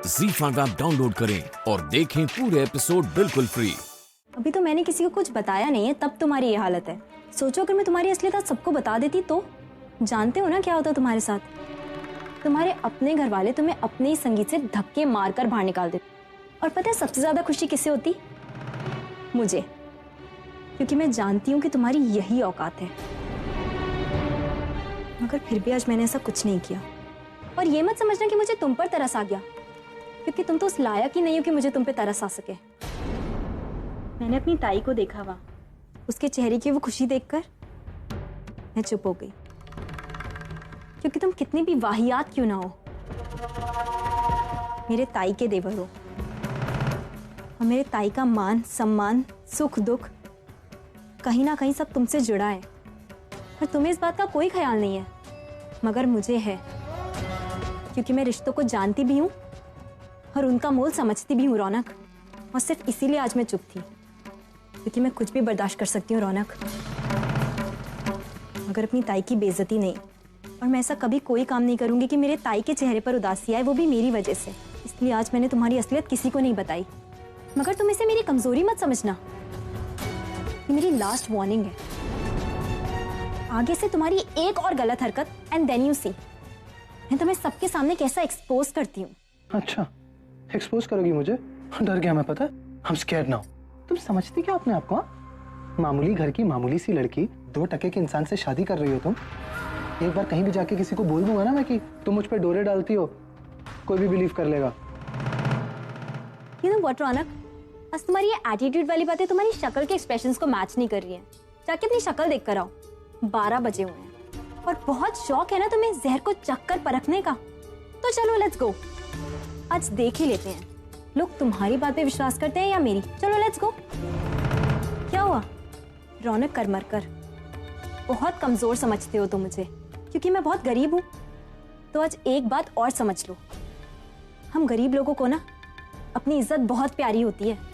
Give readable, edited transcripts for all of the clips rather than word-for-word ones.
ZEE5 app download करें और देखें पूरे एपिसोड बिल्कुल फ्री। अभी तो मैंने किसी को कुछ बताया नहीं है, तब तुम्हारी ये हालत है। सोचो अगर मैं तुम्हारी असलियत आज सबको बता देती तो। जानते हो ना क्या होता तुम्हारे साथ। तुम्हारे अपने घर वाले तुम्हें अपने ही संगीत से धक्के मारकर बाहर निकाल देते। और पता है सबसे ज्यादा खुशी किससे होती? मुझे, क्योंकि मैं जानती हूँ कि तुम्हारी यही औकात है। मगर फिर भी आज मैंने ऐसा कुछ नहीं किया। और ये मत समझना कि मुझे तुम पर तरस आ गया, क्योंकि तुम तो उस लायक ही नहीं हो कि मुझे तुम पे तरस आ सके। मैंने अपनी ताई को देखा हुआ, उसके चेहरे की वो खुशी देखकर मैं चुप हो गई। क्योंकि तुम कितनी भी वाहियात क्यों ना हो, मेरे ताई के देवर हो। और मेरे ताई का मान सम्मान सुख दुख कहीं ना कहीं सब तुमसे जुड़ा है। और तुम्हें इस बात का कोई ख्याल नहीं है, मगर मुझे है। क्योंकि मैं रिश्तों को जानती भी हूँ और उनका मोल समझती भी हूँ रौनक। और सिर्फ इसीलिए आज मैं चुप थी, क्योंकि मैं कुछ भी बर्दाश्त कर सकती हूँ रौनक, मगर अपनी ताई की बेइज्जती नहीं। और मैं ऐसा कभी कोई काम नहीं करूंगी कि मेरे ताई के चेहरे पर उदासी आए, वो भी मेरी वजह से। इसलिए आज मैंने तुम्हारी असलियत किसी को नहीं बताई। मगर तुम इसे मेरी कमजोरी मत समझना, ये मेरी लास्ट वार्निंग है। आगे से तुम्हारी एक और गलत हरकत एंड देन यू सी, मैं तुम्हें सबके सामने कैसा एक्सपोज करती हूँ। अच्छा, एक्सपोज करोगी मुझे? डर गया मैं, पता है। I'm scared now। तुम समझती क्या अपने आप को? मामूली घर की मामूली सी लड़की 2 टके के इंसान से शादी कर रही हो तुम। एक बार कहीं भी जाके किसी को बोल दूंगा ना मैं कि तुम मुझ पे डोरे डालती हो, कोई भी बिलीव कर लेगा। You know what, रौनक, आज तुम्हारी ये एटीट्यूड वाली बातें तुम्हारी शक्ल के एक्सप्रेशंस को मैच नहीं कर रही हैं। जाके अपनी शक्ल देख कर आओ। 12 बजे हुए हैं और बहुत शौक है ना तुम्हें जहर को चखकर परखने का। तो चलो लेट्स गो, आज देख ही लेते हैं लोग तुम्हारी बात पे विश्वास करते हैं या मेरी। चलो लेट्स गो। क्या हुआ रौनक? कर मर कर बहुत कमजोर समझते हो तुम मुझे, क्योंकि मैं बहुत गरीब हूं। तो आज एक बात और समझ लो, हम गरीब लोगों को ना अपनी इज्जत बहुत प्यारी होती है।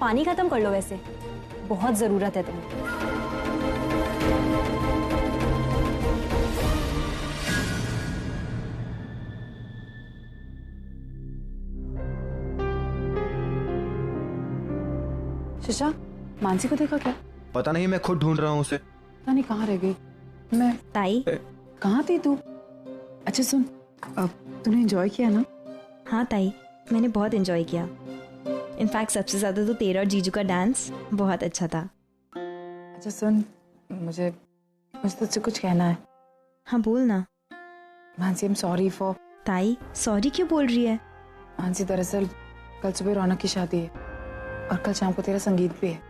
पानी खत्म कर लो, वैसे बहुत जरूरत है तुम्हें। शिशा, मानसी को देखा क्या? पता नहीं, मैं खुद ढूंढ रहा हूँ उसे। पता नहीं कहाँ रह गई। मैं ताई, कहाँ थी तू? अच्छा सुन, तूने एंजॉय किया ना? हाँ ताई, मैंने बहुत एंजॉय किया। इनफैक्ट सबसे ज्यादा तो तेरा और जीजू का डांस बहुत अच्छा था। अच्छा सुन, मुझे तुझसे कुछ कहना है। हाँ बोल ना। Mansi, I am sorry for. ताई सॉरी क्यों बोल रही है? मानसी, दरअसल कल सुबह रौनक की शादी है और कल शाम को तेरा संगीत भी है,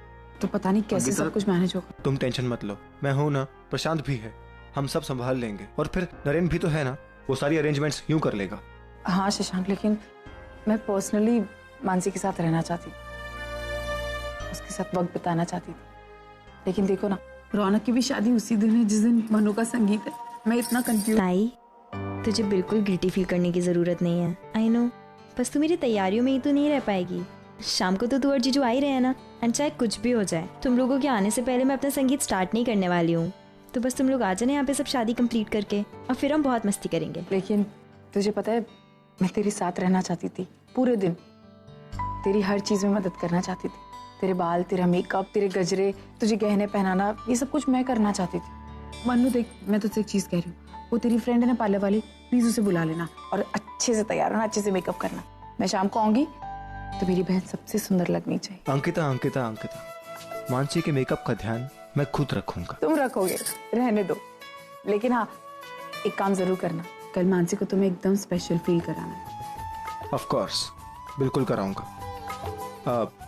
तो पता नहीं कैसे सब कुछ मैनेज होगा। तुम टेंशन मत लो, मैं हूं ना, प्रशांत भी है, हम सब संभाल लेंगे। और फिर नरेन भी तो है ना, वो सारी अरेंजमेंट्स यूं कर लेगा। हाँ शशांक, लेकिन मैं पर्सनली मानसी के साथ रहना चाहती थी, उसके साथ वक्त बिताना चाहती थी। लेकिन देखो ना, रौनक की भी शादी उसी दिन है जिस दिन मनु का संगीत है। मैं इतना कंफ्यूज। ताई, तुझे बिल्कुल गिल्टी फील करने की जरूरत नहीं है। आई नो, बस तू मेरी तैयारियों में ही तो नहीं रह पाएगी। शाम को तो तू और जीजू आ ही रहे हैं ना, एंड चाहे कुछ भी हो जाए, तुम लोगों के आने से पहले मैं अपना संगीत स्टार्ट नहीं करने वाली हूँ। तो बस तुम लोग आ जाना यहाँ पे सब शादी कंप्लीट करके, और फिर हम बहुत मस्ती करेंगे। लेकिन तुझे पता है, मैं तेरे साथ रहना चाहती थी पूरे दिन, तेरी हर चीज में मदद करना चाहती थी। तेरे बाल, तेरा मेकअप, तेरे गजरे, तुझे गहने पहनाना, ये सब कुछ मैं करना चाहती थी। मनु देख, मैं तुझसे एक चीज कह रही हूँ, वो तेरी फ्रेंड है ना पार्लर वाली, प्लीज उसे बुला लेना और अच्छे से तैयार होना, अच्छे से मेकअप करना। मैं शाम को आऊंगी तो मेरी बहन सबसे सुंदर लगनी चाहिए। अंकिता अंकिता अंकिता, मानसी के मेकअप का ध्यान मैं खुद रखूंगा। तुम रखोगे, रहने दो। लेकिन हाँ, एक काम जरूर करना, कल मानसी को तुम्हें एकदम स्पेशल फील कराना है। ऑफ कोर्स, बिल्कुल कराऊंगा।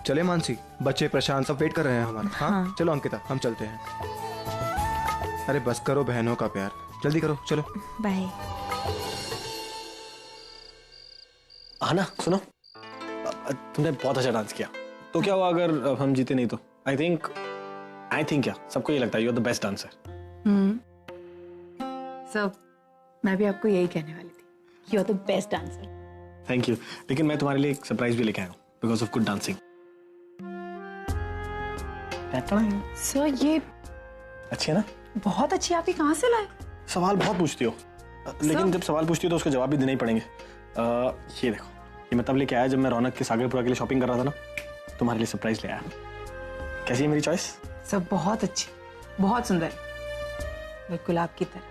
चले मानसी, बच्चे प्रशांत सब वेट कर रहे हैं हमारे। हाँ चलो अंकिता, हम चलते हैं। अरे बस करो बहनों का प्यार, जल्दी करो, चलो बाय। आना, सुनो, तुमने बहुत अच्छा डांस किया। तो क्या हुआ अगर हम जीते नहीं तो? आई थिंक क्या सबको ये लगता है you are the best dancer. सब, मैं भी आपको यही कहने वाली थी, you are the best dancer. Thank you. लेकिन मैं तुम्हारे लिए एक सरप्राइज भी लेके आया हूँ because of good dancing. Sir, ये अच्छी है ना? बहुत अच्छी। आप ये कहाँ से लाए? सवाल बहुत पूछती हो, लेकिन जब सवाल पूछती हो तो उसका जवाब भी देने ही पड़ेंगे। ये देखो, ये मैं तब लेके आया जब मैं रौनक के सागरपुरा के लिए शॉपिंग कर रहा था ना, तुम्हारे लिए सरप्राइज ले आया। कैसी है मेरी चॉइस? सब बहुत अच्छी, बहुत सुंदर, बिल्कुल आपकी तरह,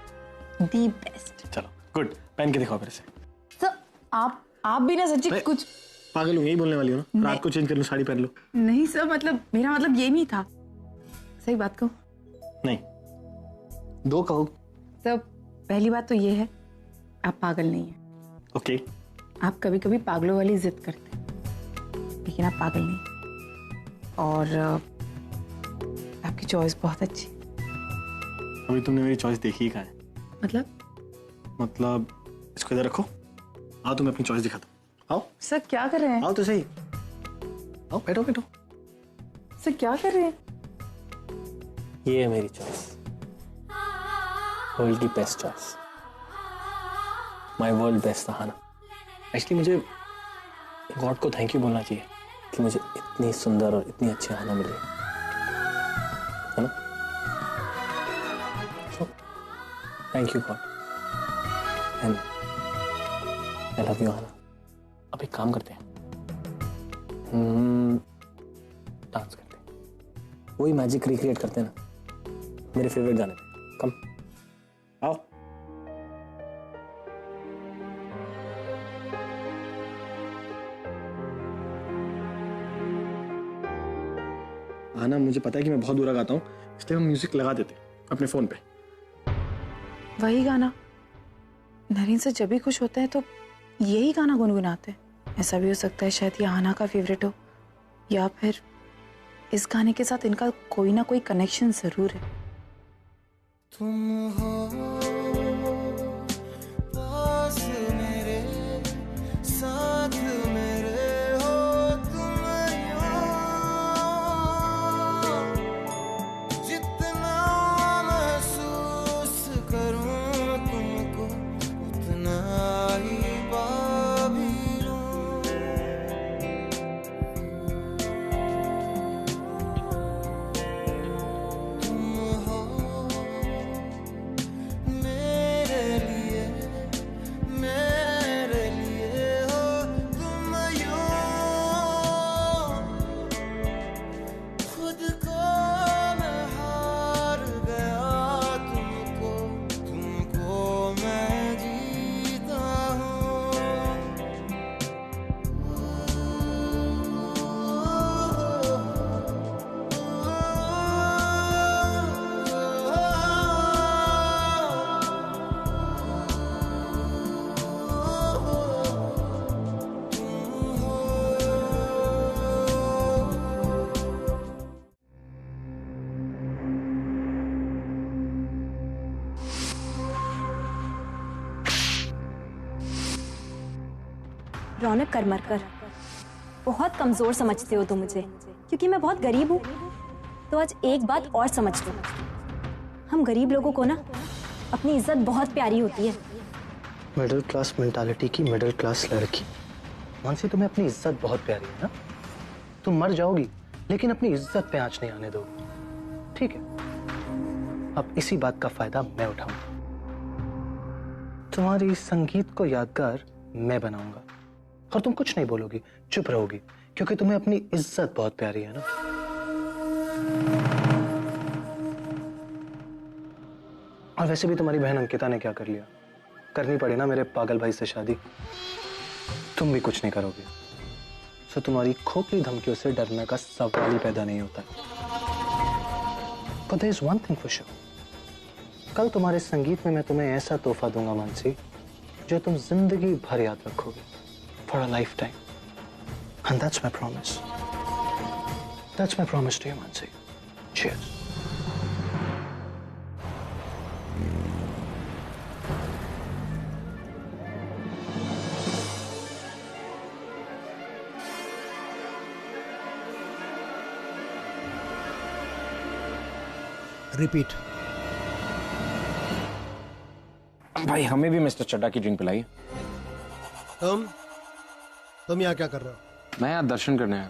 दी बेस्ट। चलो गुड, पहन के दिखाओ फिर से। सर आप भी ना सच्ची कुछ पागल हूँ, यही बोलने वाली हो ना? रात को चेंज कर लो, साड़ी पहन लो। नहीं सर, मतलब मेरा मतलब ये नहीं था। सही बात कहूँ? नहीं, दो कहो। सर पहली बात तो ये है, आप पागल नहीं हैं। ओके। आप कभी कभी पागलों वाली जिद करते हैं, लेकिन आप पागल नहीं। और आपकी चॉइस बहुत अच्छी। अभी तुमने मेरी चॉइस देखी ही कहाँ है? मतलब इसको इधर रखो, आओ तुम्हें अपनी चॉइस दिखाता हूँ। आओ सर क्या कर रहे हैं? आओ तो सही, आओ बैठो बैठो। सर क्या कर रहे हैं? ये है मेरी चॉइस, वर्ल्ड की best choice, my world best Aahana. Actually मुझे गॉड को थैंक यू बोलना चाहिए कि मुझे इतनी सुंदर और इतनी अच्छी आहाना मिली है ना। So thank you God and I love you Aahana. अब एक काम करते हैं, डांस करते हैं, वही मैजिक रिक्रिएट करते हैं ना मेरे फेवरेट गाने पे। कम आओ। आना, मुझे पता है कि मैं बहुत बुरा गाता हूँ, इसलिए हम म्यूजिक लगा देते हैं अपने फोन पे। वही गाना नरीन से जब भी खुश होता है तो यही गाना गुनगुनाते हैं। ऐसा भी हो सकता है शायद ये आना का फेवरेट हो, या फिर इस गाने के साथ इनका कोई ना कोई कनेक्शन जरूर है। तुम हो पास मेरे, साथ मेरे हो तुम यूं, जितना महसूस करूं तुमको उतना ही पा भी लूं। तुम हो मेरे लिए हो तुम यूं, खुद को मैं हार गया तुमको मैं जीता रौनक कर मर कर बहुत कमजोर समझते हो तुम मुझे, क्योंकि मैं बहुत गरीब हूँ। तो आज एक बात और समझ लो, हम गरीब लोगों को ना अपनी इज्जत बहुत प्यारी होती है। मिडिल क्लास मेंटालिटी की मिडिल क्लास लड़की। मानसी, तुम्हें अपनी इज्जत बहुत प्यारी है ना? तुम मर जाओगी लेकिन अपनी इज्जत पे आंच नहीं आने दोगी, ठीक है? अब इसी बात का फायदा मैं उठाऊंगा। तुम्हारी संगीत को यादगार मैं बनाऊंगा और तुम कुछ नहीं बोलोगी, चुप रहोगी, क्योंकि तुम्हें अपनी इज्जत बहुत प्यारी है ना। और वैसे भी तुम्हारी बहन अंकिता ने क्या कर लिया? करनी पड़े ना मेरे पागल भाई से शादी। तुम भी कुछ नहीं करोगे, सो तुम्हारी खोखली धमकियों से डरने का सवाल ही पैदा नहीं होता। But there is one thing for sure, कल तुम्हारे संगीत में मैं तुम्हें ऐसा तोहफा दूंगा मानसी, जो तुम जिंदगी भर याद रखोगे, for a lifetime. And that's my promise. That's my promise to you, Mansi. Cheers. Repeat. भाई हमें भी मिस्टर चड्डा की ड्रिंक पिलाई। तुम यहाँ क्या कर रहे हो? मैं यहाँ दर्शन करने आया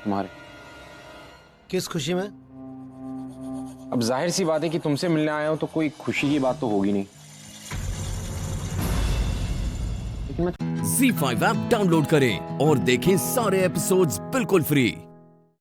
तुम्हारे। किस खुशी में? अब जाहिर सी बात है कि तुमसे मिलने आया हूं तो कोई खुशी की बात तो होगी नहीं। Z5 ऐप डाउनलोड करें और देखें सारे एपिसोड्स बिल्कुल फ्री।